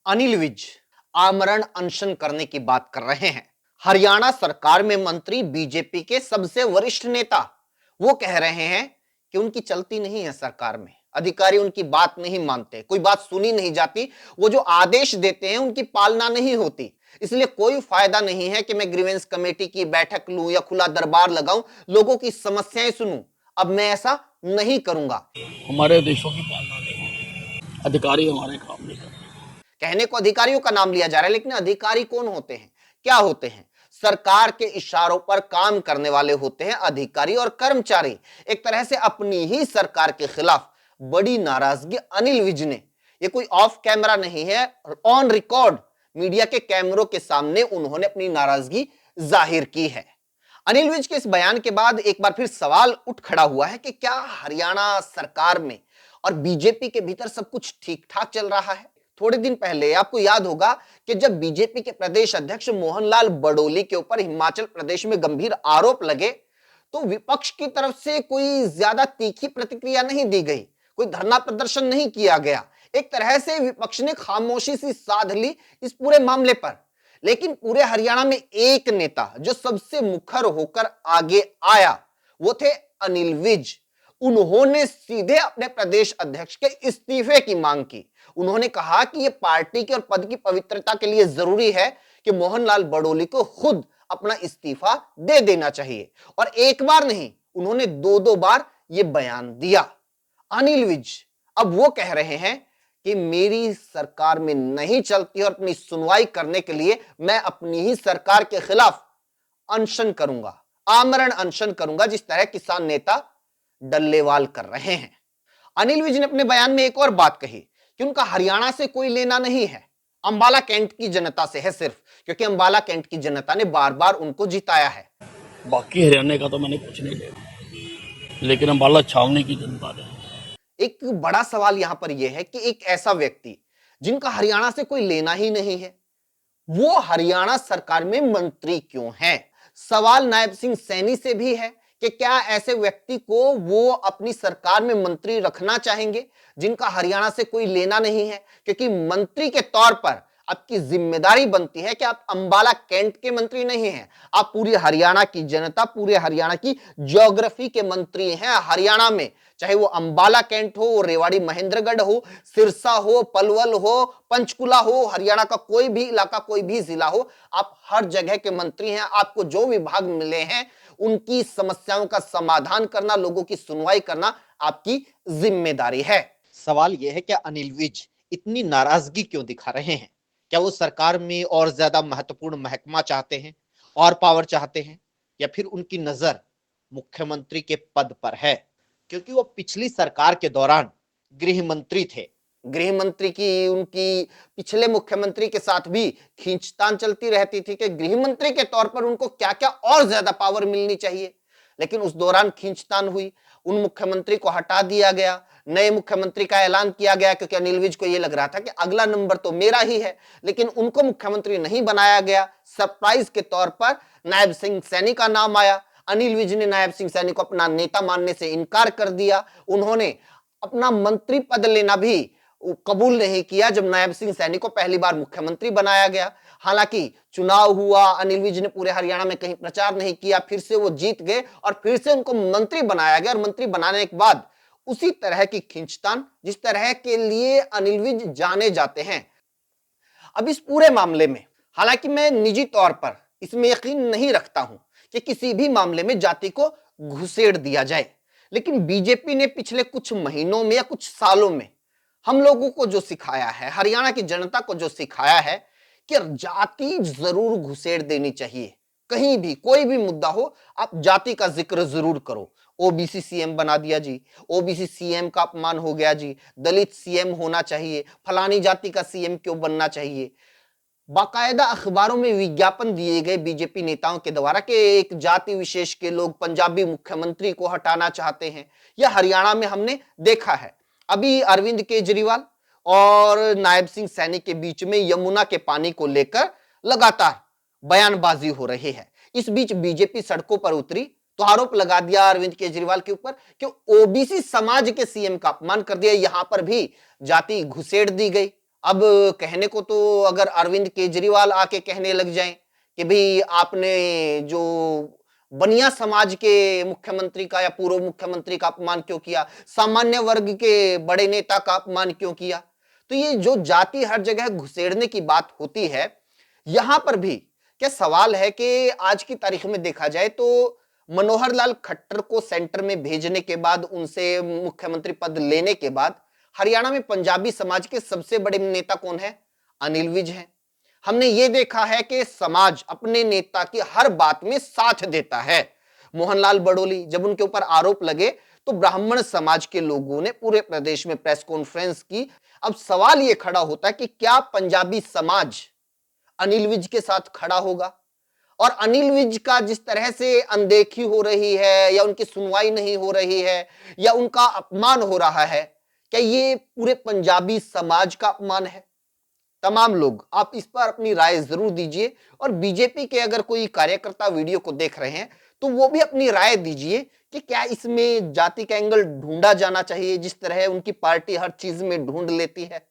अनिल विज आमरण अनशन करने की बात कर रहे हैं। हरियाणा सरकार में मंत्री बीजेपी के सबसे वरिष्ठ नेता वो कह रहे हैं कि उनकी चलती नहीं है सरकार में, अधिकारी उनकी बात नहीं मानते, कोई बात सुनी नहीं जाती, वो जो आदेश देते हैं उनकी पालना नहीं होती। इसलिए कोई फायदा नहीं है कि मैं ग्रीवेंस कमेटी की बैठक लूं या खुला दरबार लगाऊं, लोगों की समस्याएं सुनूं। अब मैं ऐसा नहीं करूंगा। हमारे देशों की पालना नहीं है, अधिकारी हमारे काम नहीं करते। कहने को अधिकारियों का नाम लिया जा रहा है, लेकिन अधिकारी कौन होते हैं, क्या होते हैं? सरकार के इशारों पर काम करने वाले होते हैं अधिकारी और कर्मचारी। एक तरह से अपनी ही सरकार के खिलाफ बड़ी नाराजगी अनिल विज ने, ये कोई ऑफ कैमरा नहीं है, ऑन रिकॉर्ड मीडिया के कैमरों के सामने उन्होंने अपनी नाराजगी जाहिर की है। अनिल विज के इस बयान के बाद एक बार फिर सवाल उठ खड़ा हुआ है कि क्या हरियाणा सरकार में और बीजेपी के भीतर सब कुछ ठीक ठाक चल रहा है? थोड़े दिन पहले आपको याद होगा कि जब बीजेपी के प्रदेश अध्यक्ष मोहनलाल बडोली के ऊपर हिमाचल प्रदेश में गंभीर आरोप लगे, तो विपक्ष की तरफ से कोई ज्यादा तीखी प्रतिक्रिया नहीं दी गई, कोई धरना प्रदर्शन नहीं किया गया। एक तरह से विपक्ष ने खामोशी सी साध ली इस पूरे मामले पर। लेकिन पूरे हरियाणा में एक नेता जो सबसे मुखर होकर आगे आया, वो थे अनिल विज। उन्होंने सीधे अपने प्रदेश अध्यक्ष के इस्तीफे की मांग की। उन्होंने कहा कि यह पार्टी के और पद की पवित्रता के लिए जरूरी है कि मोहनलाल बडोली को खुद अपना इस्तीफा दे देना चाहिए। और एक बार नहीं, उन्होंने दो बार यह बयान दिया। अनिल विज अब वो कह रहे हैं कि मेरी सरकार में नहीं चलती और अपनी सुनवाई करने के लिए मैं अपनी ही सरकार के खिलाफ अनशन करूंगा, आमरण अनशन करूंगा, जिस तरह किसान नेता डल्लेवाल कर रहे हैं। अनिल विज ने अपने बयान में एक और बात कही कि उनका हरियाणा से कोई लेना नहीं है, अंबाला कैंट की जनता से है सिर्फ, क्योंकि अंबाला कैंट की जनता ने बार बार उनको जिताया है। बाकी हरियाणा का तो मैंने कुछ नहीं लेना, लेकिन अम्बाला छावनी की जनता ने। एक बड़ा सवाल यहां पर यह है कि एक ऐसा व्यक्ति जिनका हरियाणा से कोई लेना ही नहीं है, वो हरियाणा सरकार में मंत्री क्यों है? सवाल नायब सिंह सैनी से भी है कि क्या ऐसे व्यक्ति को वो अपनी सरकार में मंत्री रखना चाहेंगे जिनका हरियाणा से कोई लेना नहीं है? क्योंकि मंत्री के तौर पर आपकी जिम्मेदारी बनती है कि आप अंबाला कैंट के मंत्री नहीं हैं, आप पूरी हरियाणा की जनता, पूरे हरियाणा की ज्योग्राफी के मंत्री हैं। हरियाणा में चाहे वो अंबाला कैंट हो, रेवाड़ी महेंद्रगढ़ हो, सिरसा हो, पलवल हो, पंचकुला हो, हरियाणा का कोई भी इलाका, कोई भी जिला हो, आप हर जगह के मंत्री हैं। आपको जो विभाग मिले हैं उनकी समस्याओं का समाधान करना, लोगों की सुनवाई करना आपकी जिम्मेदारी है। सवाल यह है कि अनिल विज इतनी नाराजगी क्यों दिखा रहे हैं? क्या वो सरकार में और ज्यादा महत्वपूर्ण महकमा चाहते हैं, और पावर चाहते हैं, या फिर उनकी नजर मुख्यमंत्री के पद पर है? क्योंकि वो पिछली सरकार के दौरान गृह मंत्री थे। गृह मंत्री की उनकी पिछले मुख्यमंत्री के साथ भी खींचतान चलती रहती थी कि गृह मंत्री के तौर पर उनको क्या क्या और ज्यादा पावर मिलनी चाहिए। लेकिन उस दौरान खींचतान हुई, उन मुख्यमंत्री को हटा दिया गया, नए मुख्यमंत्री का ऐलान किया गया, क्योंकि अनिल विज को यह लग रहा था कि अगला नंबर तो मेरा ही है। लेकिन उनको मुख्यमंत्री नहीं बनाया गया। सरप्राइज के तौर पर नायब सिंह सैनी का नाम आया। अनिल विज ने नायब सिंह सैनी को अपना नेता मानने से इनकार कर दिया। उन्होंने अपना मंत्री पद लेना भी कबूल नहीं किया जब नायब सिंह सैनी को पहली बार मुख्यमंत्री बनाया गया। हालांकि चुनाव हुआ, अनिल विज ने पूरे हरियाणा में कहीं प्रचार नहीं किया, फिर से वो जीत गए और फिर से उनको मंत्री बनाया गया। और मंत्री बनाने के बाद उसी तरह की खींचतान जिस तरह के लिए अनिल विज जाने जाते हैं। अब इस पूरे मामले में हालांकि मैं निजी तौर पर इसमें यकीन नहीं रखता हूं कि किसी भी मामले में जाति को घुसेड़ दिया जाए, लेकिन बीजेपी ने पिछले कुछ महीनों में या कुछ सालों में हम लोगों को जो सिखाया है, हरियाणा की जनता को जो सिखाया है कि जाति जरूर घुसेड़ देनी चाहिए। कहीं भी कोई भी मुद्दा हो, आप जाति का जिक्र जरूर करो। ओबीसी सीएम बना दिया जी, ओबीसी सीएम का अपमान हो गया जी, दलित सीएम होना चाहिए, फलानी जाति का सीएम क्यों बनना चाहिए। बाकायदा अखबारों में विज्ञापन दिए गए बीजेपी नेताओं के द्वारा कि एक जाति विशेष के लोग पंजाबी मुख्यमंत्री को हटाना चाहते हैं। यह हरियाणा में हमने देखा है। अभी अरविंद केजरीवाल और नायब सिंह सैनी के बीच में यमुना के पानी को लेकर लगातार बयानबाजी हो रही है। इस बीच बीजेपी सड़कों पर उतरी तो आरोप लगा दिया अरविंद केजरीवाल के ऊपर कि ओबीसी समाज के सीएम का अपमान कर दिया। यहां पर भी जाति घुसेड़ दी गई। अब कहने को तो अगर अरविंद केजरीवाल आके कहने लग जाएं कि भाई आपने जो बनिया समाज के मुख्यमंत्री का या पूर्व मुख्यमंत्री का अपमान क्यों किया, सामान्य वर्ग के बड़े नेता का अपमान क्यों किया, तो ये जो जाति हर जगह घुसेड़ने की बात होती है, यहां पर भी क्या सवाल है कि आज की तारीख में देखा जाए तो मनोहर लाल खट्टर को सेंटर में भेजने के बाद, उनसे मुख्यमंत्री पद लेने के बाद हरियाणा में पंजाबी समाज के सबसे बड़े नेता कौन है? अनिल विज हैं। हमने ये देखा है कि समाज अपने नेता की हर बात में साथ देता है। मोहनलाल बड़ोली जब उनके ऊपर आरोप लगे तो ब्राह्मण समाज के लोगों ने पूरे प्रदेश में प्रेस कॉन्फ्रेंस की। अब सवाल यह खड़ा होता है कि क्या पंजाबी समाज अनिल विज के साथ खड़ा होगा? और अनिल विज का जिस तरह से अनदेखी हो रही है या उनकी सुनवाई नहीं हो रही है या उनका अपमान हो रहा है, क्या ये पूरे पंजाबी समाज का अपमान है? तमाम लोग आप इस पर अपनी राय जरूर दीजिए, और बीजेपी के अगर कोई कार्यकर्ता वीडियो को देख रहे हैं तो वो भी अपनी राय दीजिए कि क्या इसमें जाति का एंगल ढूंढा जाना चाहिए, जिस तरह उनकी पार्टी हर चीज में ढूंढ लेती है।